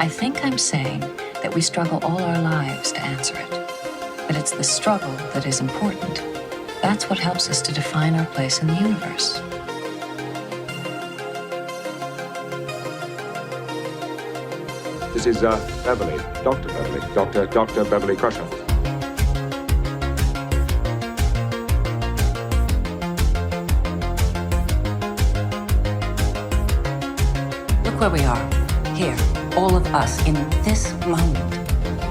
I think I'm saying that we struggle all our lives to answer it. But it's the struggle that is important. That's what helps us to define our place in the universe. This is Beverly, Dr. Beverly, Dr. Beverly Crusher. Look where we are. Here, all of us in this moment.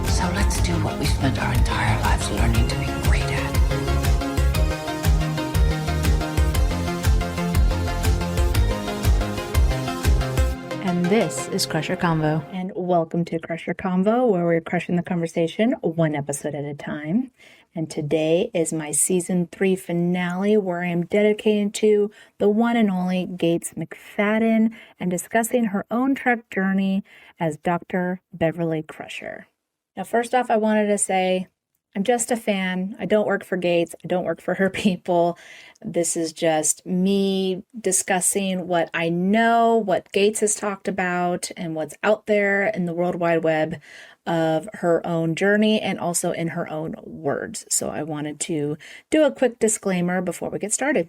So let's do what we spent our entire lives learning to be great at. And this is Crusher Convo. And welcome to Crusher Convo, where we're crushing the conversation one episode at a time. And today is my season 3 finale, where I am dedicating to the one and only Gates McFadden and discussing her own Trek journey as Dr. Beverly Crusher. Now, first off, I wanted to say I'm just a fan. I don't work for Gates. I don't work for her people. This is just me discussing what I know, what Gates has talked about, and what's out there in the World Wide Web of her own journey and also in her own words. So I wanted to do a quick disclaimer before we get started.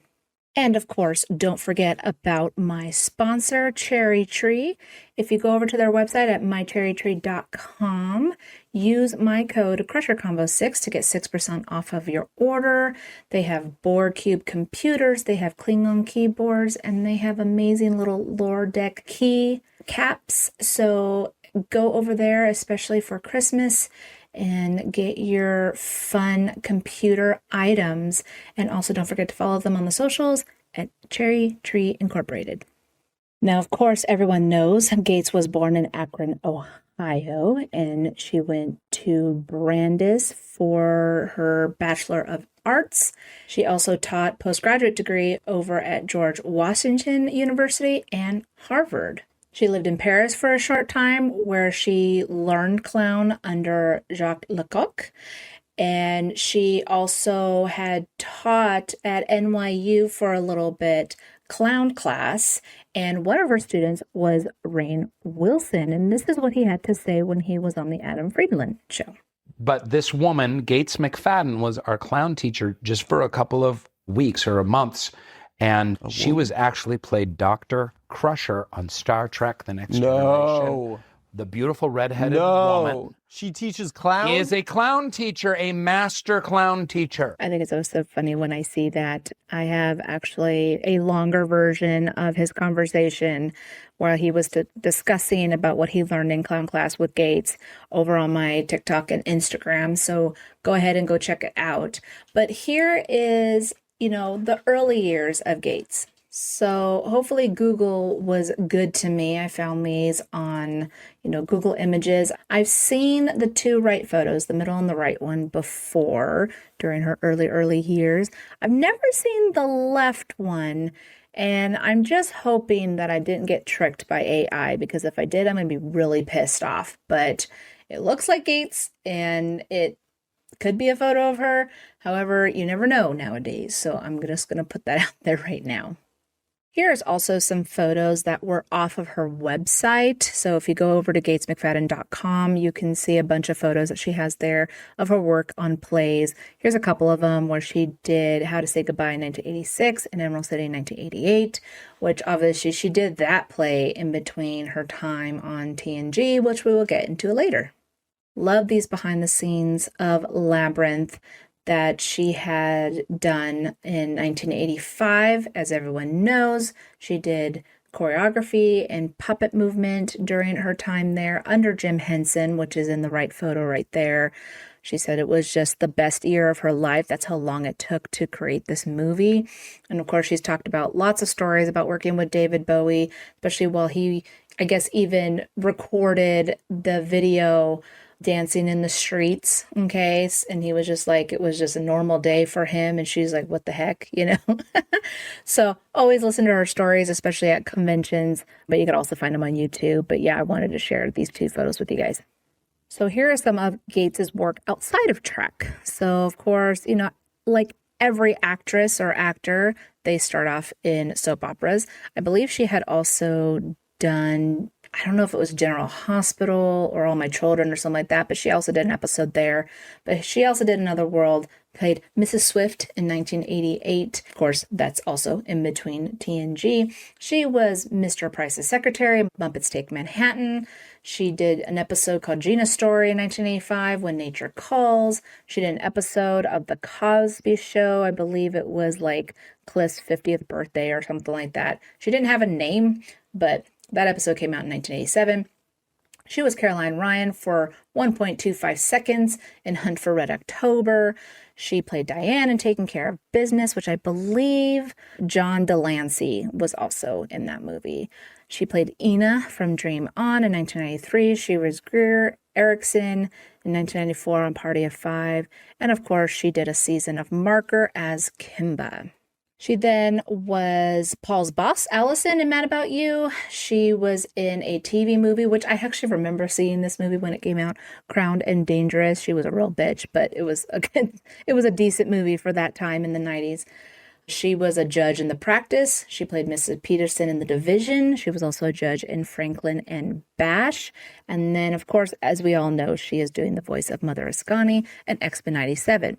And of course, don't forget about my sponsor, Cherry Tree. If you go over to their website at mycherrytree.com, use my code CrusherConvo6 to get 6% off of your order. They have board cube computers, they have Klingon keyboards, and they have amazing little Lore Deck key caps. So go over there, especially for Christmas, and get your fun computer items. And also don't forget to follow them on the socials at Cherry Tree Incorporated. Now, of course, everyone knows Gates was born in Akron, Ohio, and she went to Brandeis for her Bachelor of Arts. She also taught postgraduate degree over at George Washington University and Harvard. She lived in Paris for a short time, where she learned clown under Jacques Lecoq. And she also had taught at NYU for a little bit clown class. And one of her students was Rainn Wilson. And this is what he had to say when he was on the Adam Friedland show. But this woman, Gates McFadden, was our clown teacher just for a couple of weeks or months. And she was actually played Dr. Crusher on Star Trek: The Next Generation. The beautiful redheaded woman. She teaches clown? He is a clown teacher, a master clown teacher. I think it's always so funny when I see that. I have actually a longer version of his conversation where he was discussing about what he learned in clown class with Gates over on my TikTok and Instagram. So go ahead and go check it out. But here is, the early years of Gates. So hopefully Google was good to me. I found these on, Google Images. I've seen the two right photos, the middle and the right one, before during her early years. I've never seen the left one, and I'm just hoping that I didn't get tricked by AI, because if I did, I'm going to be really pissed off. But it looks like Gates, and it could be a photo of her. However, you never know nowadays. So I'm just going to put that out there right now. Here's also some photos that were off of her website. So if you go over to gatesmcfadden.com, you can see a bunch of photos that she has there of her work on plays. Here's a couple of them where she did How to Say Goodbye in 1986 and Emerald City in 1988, which obviously she did that play in between her time on TNG, which we will get into later. Love these behind the scenes of Labyrinth that she had done in 1985. As everyone knows, she did choreography and puppet movement during her time there under Jim Henson, which is in the right photo right there. She said it was just the best year of her life. That's how long it took to create this movie. And of course, she's talked about lots of stories about working with David Bowie, especially while he, I guess, even recorded the video dancing in the streets, okay? And he was just like, it was just a normal day for him. And she's like, what the heck, So always listen to her stories, especially at conventions, but you could also find them on YouTube. But yeah, I wanted to share these two photos with you guys. So here are some of Gates's work outside of Trek. So of course, like every actress or actor, they start off in soap operas. I believe she had also done I don't know if it was General Hospital or All My Children or something like that, but she also did an episode there. But she also did Another World, played Mrs. Swift in 1988. Of course, that's also in between TNG. She was Mr. Price's secretary, Muppets Take Manhattan. She did an episode called Gina's Story in 1985, When Nature Calls. She did an episode of The Cosby Show. I believe it was like Cliff's 50th birthday or something like that. She didn't have a name, but that episode came out in 1987. She was Caroline Ryan for 1.25 seconds in Hunt for Red October. She played Diane in Taking Care of Business, which I believe John Delancey was also in that movie. She played Ina from Dream On in 1993. She was Greer Erickson in 1994 on Party of Five. And of course, she did a season of Marker as Kimba. She then was Paul's boss, Allison, in Mad About You. She was in a TV movie, which I actually remember seeing this movie when it came out, Crowned and Dangerous. She was a real bitch, but it was a decent movie for that time in the 90s. She was a judge in The Practice. She played Mrs. Peterson in The Division. She was also a judge in Franklin and Bash. And then, of course, as we all know, she is doing the voice of Mother Ascani in X-Men 97.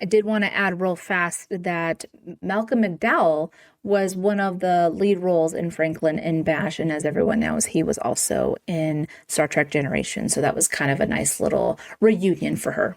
I did want to add real fast that Malcolm McDowell was one of the lead roles in Franklin and Bash, and as everyone knows, he was also in Star Trek Generation, so that was kind of a nice little reunion for her.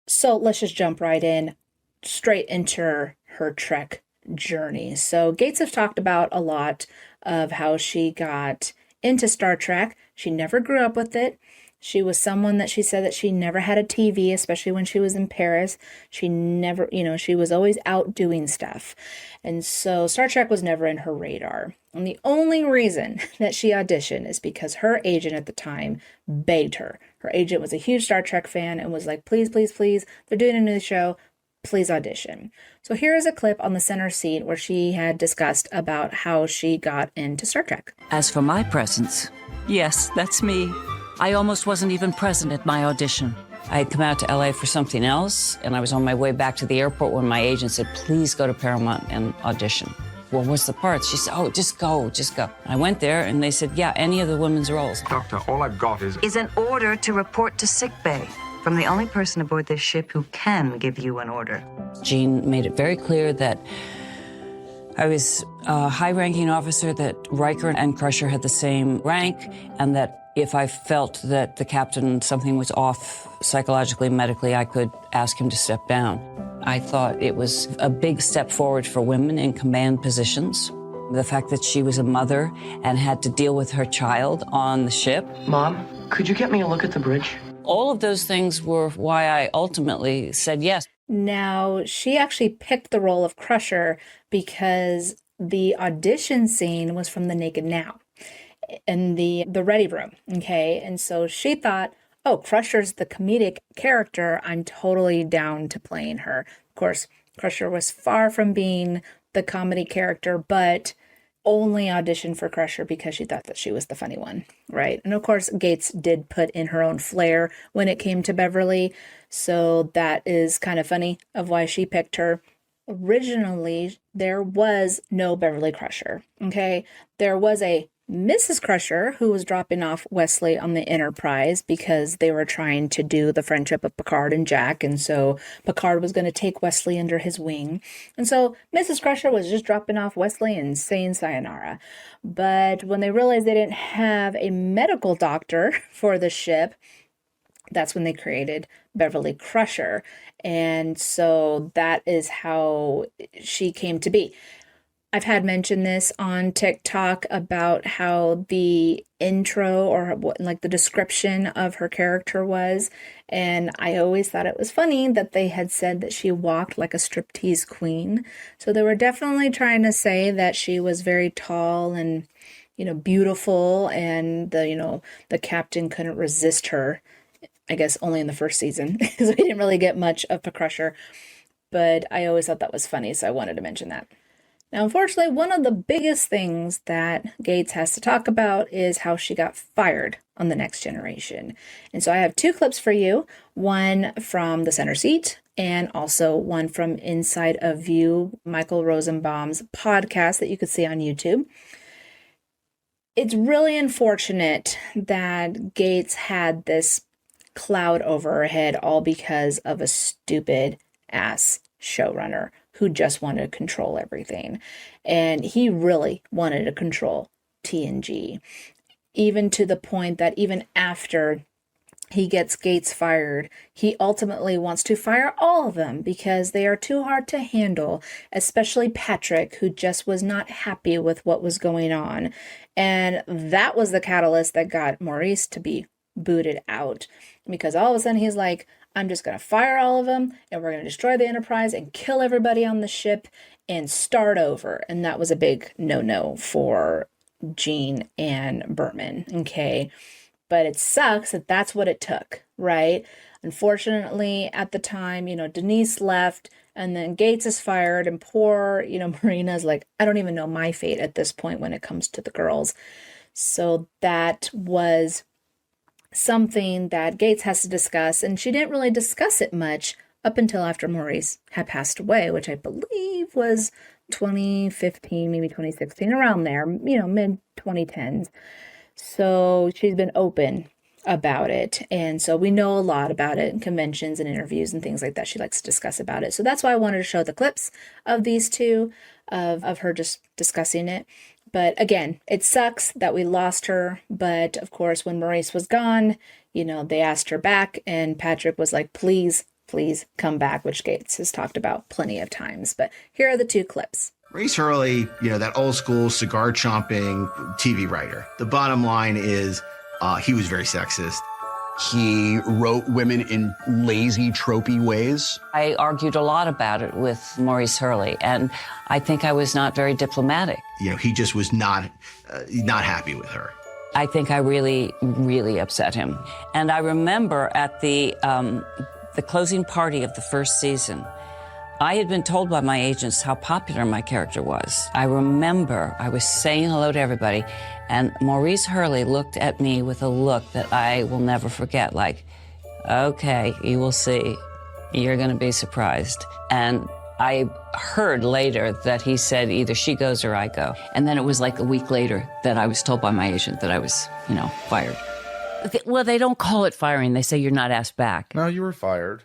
So let's just jump right in, straight into her Trek journey. So Gates has talked about a lot of how she got into Star Trek. She never grew up with it. She was someone that she said that she never had a TV, especially when she was in Paris. She never, she was always out doing stuff. And so Star Trek was never in her radar. And the only reason that she auditioned is because her agent at the time begged her. Her agent was a huge Star Trek fan and was like, please, please, please, they're doing a new show. Please audition. So here is a clip on the center seat where she had discussed about how she got into Star Trek. As for my presence, yes, that's me. I almost wasn't even present at my audition. I had come out to LA for something else, and I was on my way back to the airport when my agent said, please go to Paramount and audition. Well, what's the parts? She said, oh, just go. I went there, and they said, yeah, any of the women's roles. Doctor, all I've got is an order to report to sickbay from the only person aboard this ship who can give you an order. Jean made it very clear that I was a high-ranking officer, that Riker and Crusher had the same rank, and that if I felt that the captain, something was off psychologically, medically, I could ask him to step down. I thought it was a big step forward for women in command positions. The fact that she was a mother and had to deal with her child on the ship. Mom, could you get me a look at the bridge? All of those things were why I ultimately said yes. Now, she actually picked the role of Crusher because the audition scene was from The Naked Now in the ready room, okay? And so she thought, oh, Crusher's the comedic character. I'm totally down to playing her. Of course, Crusher was far from being the comedy character, but only auditioned for Crusher because she thought that she was the funny one, right? And of course, Gates did put in her own flair when it came to Beverly, so that is kind of funny of why she picked her. Originally, there was no Beverly Crusher, okay? There was a Mrs. Crusher, who was dropping off Wesley on the Enterprise because they were trying to do the friendship of Picard and Jack, and so Picard was going to take Wesley under his wing. And so Mrs. Crusher was just dropping off Wesley and saying sayonara. But when they realized they didn't have a medical doctor for the ship, that's when they created Beverly Crusher. And so that is how she came to be. I've had mentioned this on TikTok about how the intro or what, like the description of her character was. And I always thought it was funny that they had said that she walked like a striptease queen. So they were definitely trying to say that she was very tall and, beautiful, and the captain couldn't resist her. I guess only in the first season because we didn't really get much of the Crusher. But I always thought that was funny, so I wanted to mention that. Now, unfortunately, one of the biggest things that Gates has to talk about is how she got fired on The Next Generation. And so I have two clips for you, one from the center seat and also one from Inside of View, Michael Rosenbaum's podcast that you could see on YouTube. It's really unfortunate that Gates had this cloud over her head all because of a stupid ass showrunner who just wanted to control everything. And he really wanted to control TNG, even to the point that even after he gets Gates fired, he ultimately wants to fire all of them because they are too hard to handle, especially Patrick, who just was not happy with what was going on. And that was the catalyst that got Maurice to be booted out, because all of a sudden he's like, I'm just going to fire all of them and we're going to destroy the Enterprise and kill everybody on the ship and start over. And that was a big no-no for Gene and Berman. Okay. But it sucks that that's what it took, right? Unfortunately, at the time, Denise left and then Gates is fired and poor, Marina's like, I don't even know my fate at this point when it comes to the girls. So that was something that Gates has to discuss, and she didn't really discuss it much up until after Maurice had passed away, which I believe was 2015, maybe 2016, around there, mid 2010s. So she's been open about it. And so we know a lot about it in conventions and interviews and things like that. She likes to discuss about it. So that's why I wanted to show the clips of these two, of her just discussing it. But again, it sucks that we lost her. But of course, when Maurice was gone, they asked her back and Patrick was like, please, please come back, which Gates has talked about plenty of times. But here are the two clips. Maurice Hurley, that old school cigar chomping TV writer. The bottom line is he was very sexist. He wrote women in lazy, tropey ways. I argued a lot about it with Maurice Hurley, and I think I was not very diplomatic. He just was not happy with her. I think I really, really upset him. And I remember at the closing party of the first season, I had been told by my agents how popular my character was. I remember I was saying hello to everybody, and Maurice Hurley looked at me with a look that I will never forget, like, okay, you will see. You're going to be surprised. And I heard later that he said either she goes or I go. And then it was like a week later that I was told by my agent that I was, fired. Well, they don't call it firing. They say you're not asked back. No, you were fired.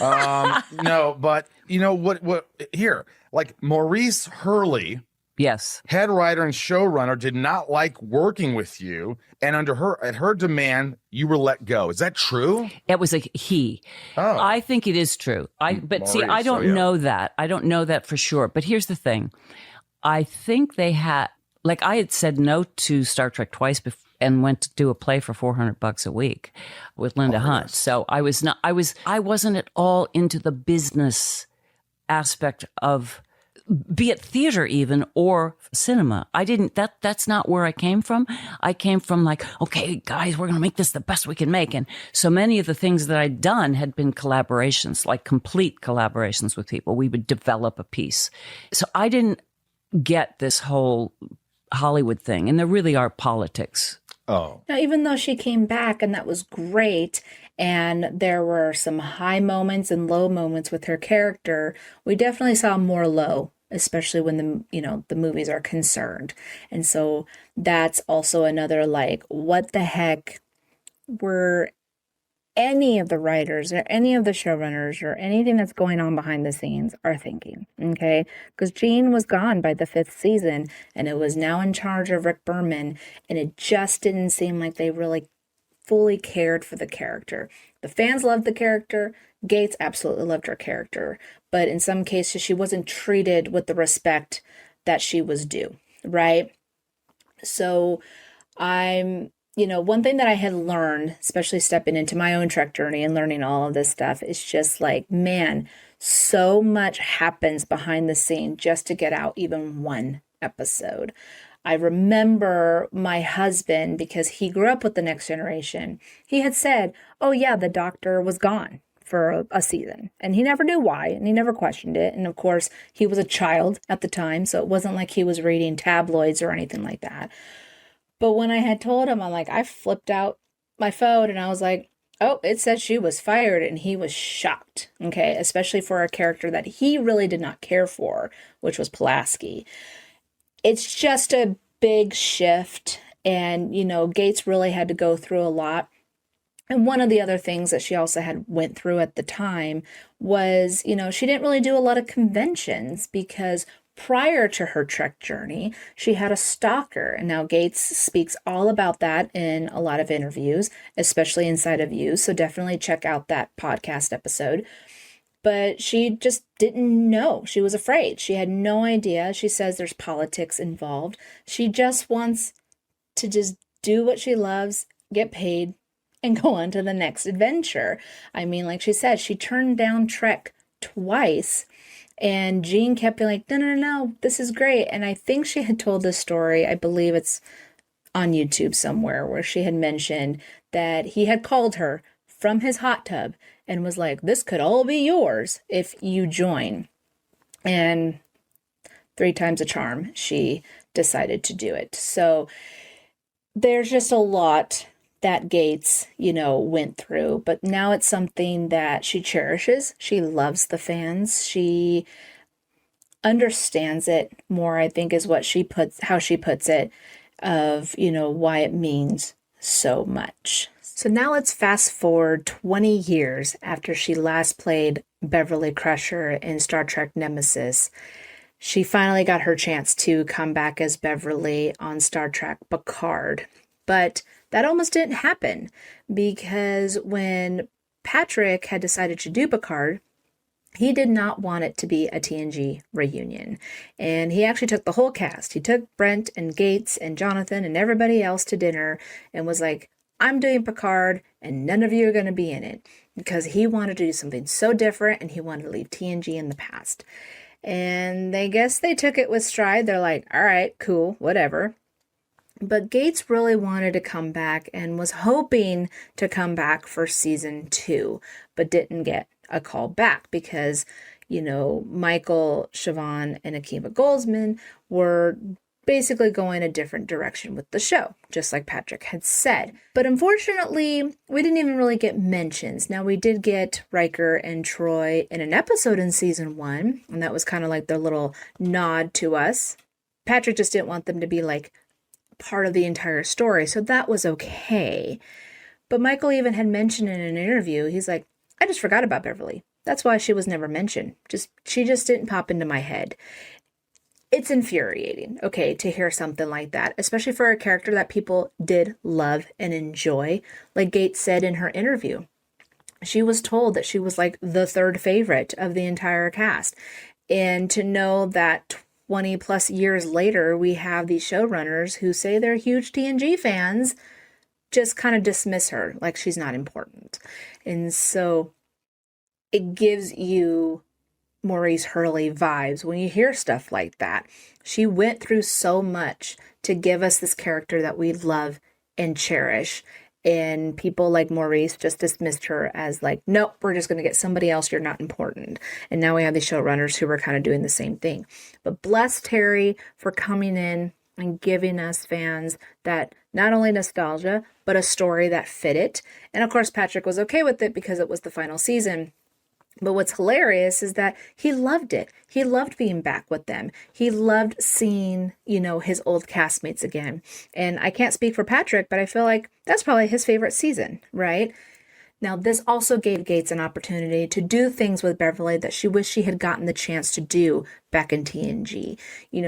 No, but what here, like Maurice Hurley, yes, head writer and showrunner, did not like working with you, and at her demand, you were let go. Is that true? It was a he. Oh. I think it is true. Maurice, I don't know that. I don't know that for sure. But here's the thing. I think they had, I had said no to Star Trek twice before, and went to do a play for $400 a week with Linda Hunt. So I wasn't at all into the business aspect of, be it theater even or cinema. That's not where I came from. I came from like, okay, guys, we're going to make this the best we can make. And so many of the things that I'd done had been collaborations, like complete collaborations with people. We would develop a piece. So I didn't get this whole Hollywood thing. And there really are politics. Oh. Now, even though she came back and that was great, and there were some high moments and low moments with her character, we definitely saw more low, especially when the movies are concerned. And so that's also another what the heck were any of the writers or any of the showrunners or anything that's going on behind the scenes are thinking, okay? Because Gene was gone by the 5th season, and it was now in charge of Rick Berman, and it just didn't seem like they really fully cared for the character. The fans loved the character. Gates absolutely loved her character. But in some cases, she wasn't treated with the respect that she was due, right? So one thing that I had learned, especially stepping into my own Trek journey and learning all of this stuff, is just man, so much happens behind the scene just to get out even one episode. I remember my husband, because he grew up with The Next Generation, he had said, oh yeah, the doctor was gone for a season. And he never knew why, and he never questioned it. And of course, he was a child at the time, so it wasn't like he was reading tabloids or anything like that. But when I had told him, I flipped out my phone and I was like, oh, it said she was fired. And he was shocked, okay, especially for a character that he really did not care for, which was Pulaski. It's just a big shift. And, Gates really had to go through a lot. And one of the other things that she also had went through at the time was, she didn't really do a lot of conventions because prior to her Trek journey, she had a stalker. And now Gates speaks all about that in a lot of interviews, especially Inside of You. So definitely check out that podcast episode. But she just didn't know. She was afraid. She had no idea. She says there's politics involved. She just wants to just do what she loves, get paid, and go on to the next adventure. I mean, like she said, she turned down Trek twice, and Gene kept being like, no, this is great. And I think she had told this story, I believe it's on YouTube somewhere, where she had mentioned that he had called her from his hot tub and was like, this could all be yours if you join. And 3 times a charm, she decided to do it. So there's just a lot that Gates, went through, but now it's something that she cherishes. She loves the fans. She understands it more, I think, is how she puts it, of, why it means so much. So now let's fast forward 20 years after she last played Beverly Crusher in Star Trek Nemesis. She finally got her chance to come back as Beverly on Star Trek Picard. But that almost didn't happen because when Patrick had decided to do Picard, he did not want it to be a TNG reunion. And he actually took the whole cast. He took Brent and Gates and Jonathan and everybody else to dinner and was like, I'm doing Picard and none of you are going to be in it, because he wanted to do something so different and he wanted to leave TNG in the past. And I guess they took it with stride. They're like, all right, cool, whatever. But Gates really wanted to come back and was hoping to come back for season 2, but didn't get a call back because, Michael Chavon and Akiva Goldsman were basically going a different direction with the show, just like Patrick had said. But unfortunately, we didn't even really get mentions. Now, we did get Riker and Troy in an episode in season 1, and that was kind of like their little nod to us. Patrick just didn't want them to be like part of the entire story, so that was okay. But Michael even had mentioned in an interview, he's like, I just forgot about Beverly. That's why she was never mentioned. She just didn't pop into my head. It's infuriating, okay, to hear something like that, especially for a character that people did love and enjoy. Like Gates said in her interview, she was told that she was like the 3rd favorite of the entire cast. And to know that 20 plus years later, we have these showrunners who say they're huge TNG fans, just kind of dismiss her like she's not important. And so it gives you Maurice Hurley vibes when you hear stuff like that. She went through so much to give us this character that we love and cherish. And people like Maurice just dismissed her as like, nope, we're just going to get somebody else. You're not important. And now we have these showrunners who are kind of doing the same thing. But bless Terry for coming in and giving us fans that not only nostalgia, but a story that fit it. And of course, Patrick was okay with it because it was the final season. But what's hilarious is that he loved it. He loved being back with them. He loved seeing, his old castmates again. And I can't speak for Patrick, but I feel like that's probably his favorite season, right? Now, this also gave Gates an opportunity to do things with Beverly that she wished she had gotten the chance to do back in TNG.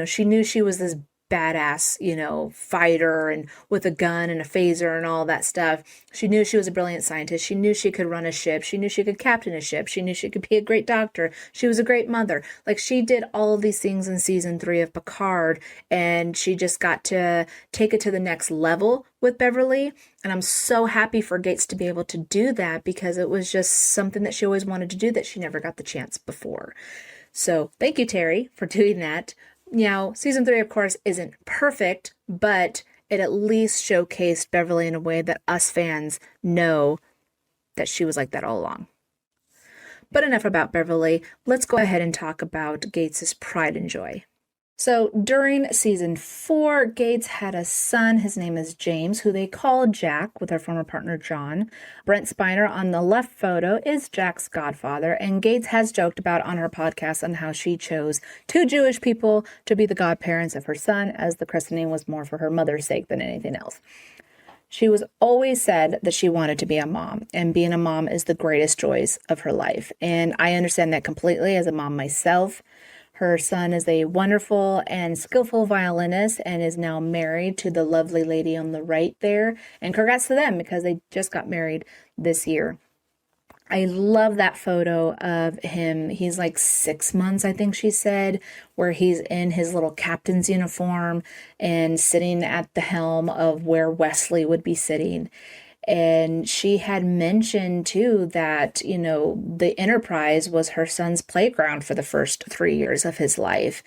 She knew she was this badass, fighter and with a gun and a phaser and all that stuff. She knew she was a brilliant scientist. She knew she could run a ship. She knew she could captain a ship. She knew she could be a great doctor. She was a great mother. Like, she did all of these things in season 3 of Picard, and she just got to take it to the next level with Beverly. And I'm so happy for Gates to be able to do that, because it was just something that she always wanted to do that she never got the chance before. So thank you, Terry, for doing that. Now, season 3, of course, isn't perfect, but it at least showcased Beverly in a way that us fans know that she was like that all along. But enough about Beverly. Let's go ahead and talk about Gates's pride and joy. So during season 4, Gates had a son. His name is James, who they call Jack, with her former partner John. Brent Spiner on the left photo is Jack's godfather, and Gates has joked about on her podcast on how she chose 2 Jewish people to be the godparents of her son, as the christening was more for her mother's sake than anything else. She was always said that she wanted to be a mom, and being a mom is the greatest joys of her life. And I understand that completely as a mom myself. Her son is a wonderful and skillful violinist and is now married to the lovely lady on the right there. And congrats to them because they just got married this year. I love that photo of him. He's like 6 months, I think she said, where he's in his little captain's uniform and sitting at the helm of where Wesley would be sitting. And she had mentioned too that, you know, the Enterprise was her son's playground for the first 3 years of his life.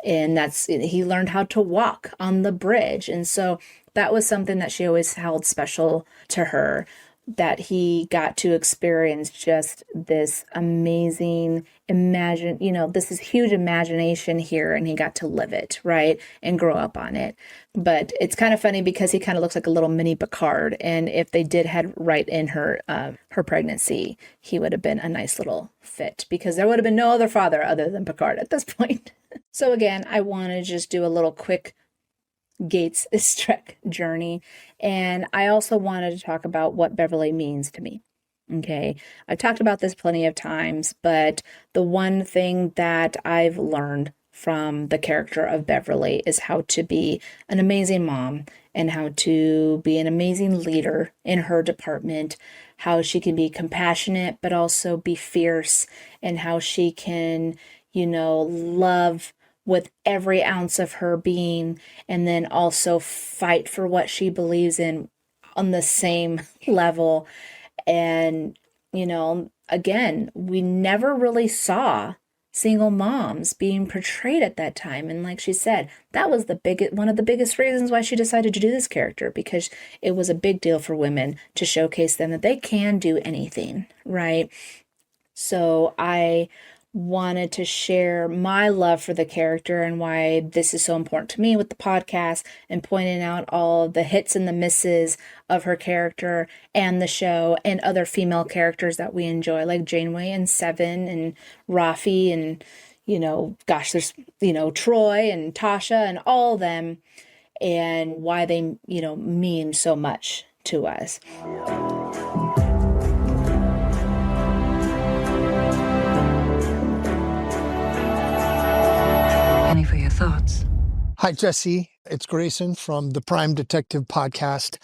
And he learned how to walk on the bridge. And so that was something that she always held special to her, that he got to experience just this amazing this is huge imagination here, and he got to live it, right, and grow up on it. But it's kind of funny because he kind of looks like a little mini Picard, and if they did head right in her pregnancy, he would have been a nice little fit, because there would have been no other father other than Picard at this point. So again, I want to just do a little quick Gates' Trek journey. And I also wanted to talk about what Beverly means to me. Okay, I've talked about this plenty of times, but the one thing that I've learned from the character of Beverly is how to be an amazing mom and how to be an amazing leader in her department, how she can be compassionate but also be fierce, and how she can, love with every ounce of her being, and then also fight for what she believes in on the same level. And, again, we never really saw single moms being portrayed at that time. And like she said, that was one of the biggest reasons why she decided to do this character, because it was a big deal for women to showcase them that they can do anything, right? So I wanted to share my love for the character and why this is so important to me with the podcast, and pointing out all the hits and the misses of her character and the show, and other female characters that we enjoy, like Janeway and Seven and Rafi, and there's Troy and Tasha and all of them, and why they mean so much to us. Any for your thoughts? Hi, Jesse. It's Grayson from the Prime Detective Podcast.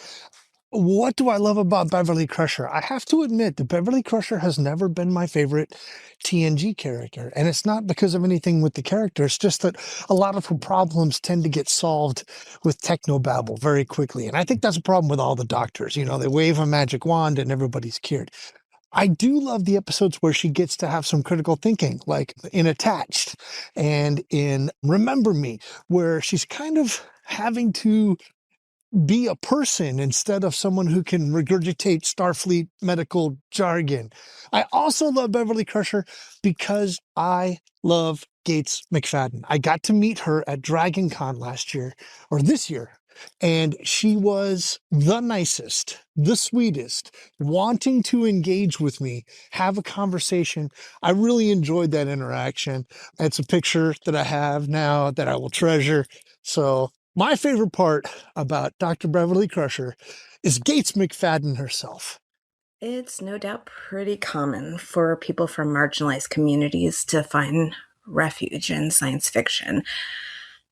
What do I love about Beverly Crusher? I have to admit that Beverly Crusher has never been my favorite TNG character. And it's not because of anything with the character. It's just that a lot of her problems tend to get solved with technobabble very quickly. And I think that's a problem with all the doctors. They wave a magic wand and everybody's cured. I do love the episodes where she gets to have some critical thinking, like in Attached and in Remember Me, where she's kind of having to be a person instead of someone who can regurgitate Starfleet medical jargon. I also love Beverly Crusher because I love Gates McFadden. I got to meet her at Dragon Con this year. And she was the nicest, the sweetest, wanting to engage with me, have a conversation. I really enjoyed that interaction. It's a picture that I have now that I will treasure. So my favorite part about Dr. Beverly Crusher is Gates McFadden herself. It's no doubt pretty common for people from marginalized communities to find refuge in science fiction.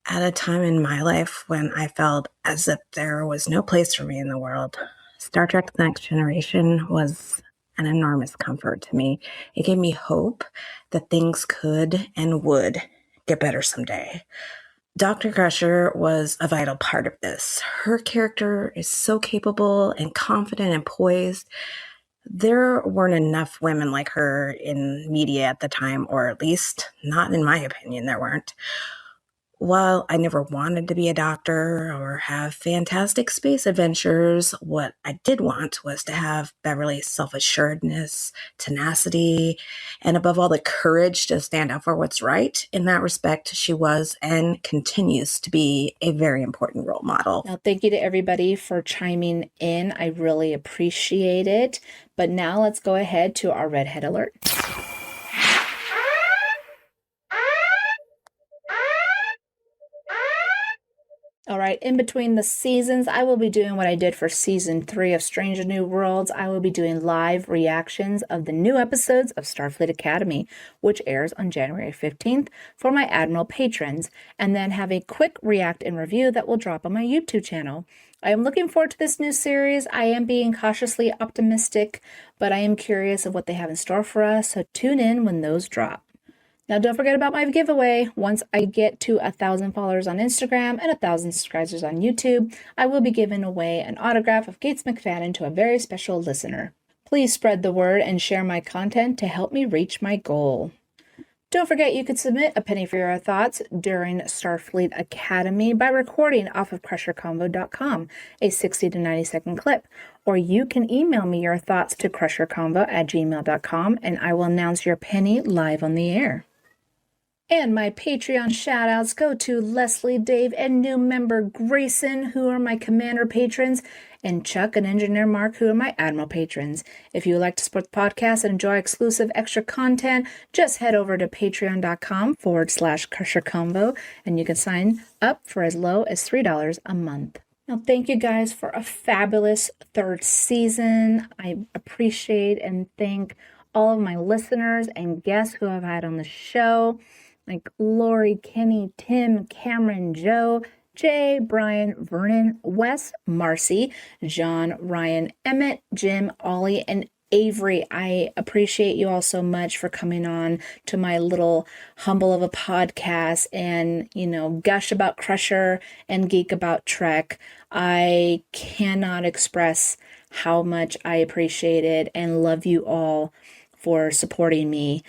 At a time in my life when I felt as if there was no place for me in the world, Star Trek The Next Generation was an enormous comfort to me. It gave me hope that things could and would get better someday. Dr. Crusher was a vital part of this. Her character is so capable and confident and poised. There weren't enough women like her in media at the time, or at least not in my opinion, there weren't. While I never wanted to be a doctor or have fantastic space adventures, what I did want was to have Beverly's self-assuredness, tenacity, and above all, the courage to stand up for what's right. In that respect, she was and continues to be a very important role model. Now, thank you to everybody for chiming in. I really appreciate it. But now let's go ahead to our redhead alert. All right, in between the seasons, I will be doing what I did for season 3 of Strange New Worlds. I will be doing live reactions of the new episodes of Starfleet Academy, which airs on January 15th for my Admiral patrons, and then have a quick react and review that will drop on my YouTube channel. I am looking forward to this new series. I am being cautiously optimistic, but I am curious of what they have in store for us, so tune in when those drop. Now, don't forget about my giveaway. Once I get to 1,000 followers on Instagram and 1,000 subscribers on YouTube, I will be giving away an autograph of Gates McFadden to a very special listener. Please spread the word and share my content to help me reach my goal. Don't forget you could submit a penny for your thoughts during Starfleet Academy by recording off of crusherconvo.com, a 60 to 90 second clip. Or you can email me your thoughts to crusherconvo@gmail.com and I will announce your penny live on the air. And my Patreon shoutouts go to Leslie, Dave, and new member Grayson, who are my Commander patrons, and Chuck and Engineer Mark, who are my Admiral patrons. If you would like to support the podcast and enjoy exclusive extra content, just head over to patreon.com/crusherconvo, and you can sign up for as low as $3 a month. Now, thank you guys for a fabulous 3rd season. I appreciate and thank all of my listeners and guests who I've had on the show, like Lori, Kenny, Tim, Cameron, Joe, Jay, Brian, Vernon, Wes, Marcy, John, Ryan, Emmett, Jim, Ollie, and Avery. I appreciate you all so much for coming on to my little humble of a podcast and, gush about Crusher and geek about Trek. I cannot express how much I appreciate it and love you all for supporting me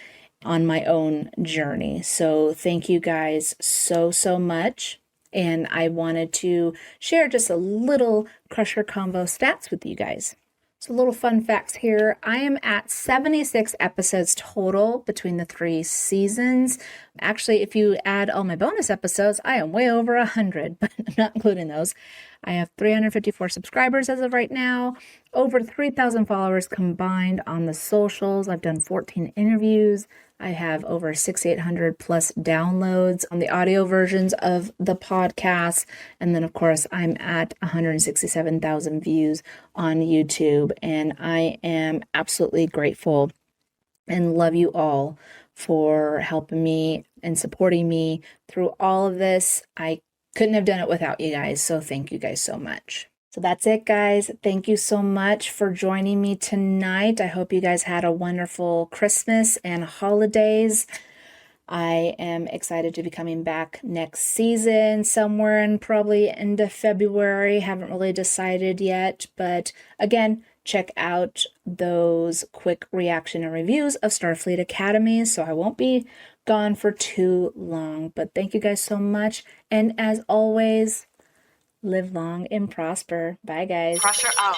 on my own journey. So thank you guys so much. And I wanted to share just a little Crusher Convo stats with you guys. So little fun facts here. I am at 76 episodes total between the 3 seasons. Actually, if you add all my bonus episodes, I am way over 100, but I'm not including those. I have 354 subscribers as of right now, over 3,000 followers combined on the socials. I've done 14 interviews. I have over 6,800 plus downloads on the audio versions of the podcast. And then, of course, I'm at 167,000 views on YouTube. And I am absolutely grateful and love you all for helping me and supporting me through all of this. I couldn't have done it without you guys. So thank you guys so much. So that's it, guys. Thank you so much for joining me tonight. I hope you guys had a wonderful Christmas and holidays. I am excited to be coming back next season, somewhere in probably end of February. Haven't really decided yet, but again, check out those quick reaction and reviews of Starfleet Academy, so I won't be gone for too long. But thank you guys so much, and as always, live long and prosper. Bye, guys. Crusher out.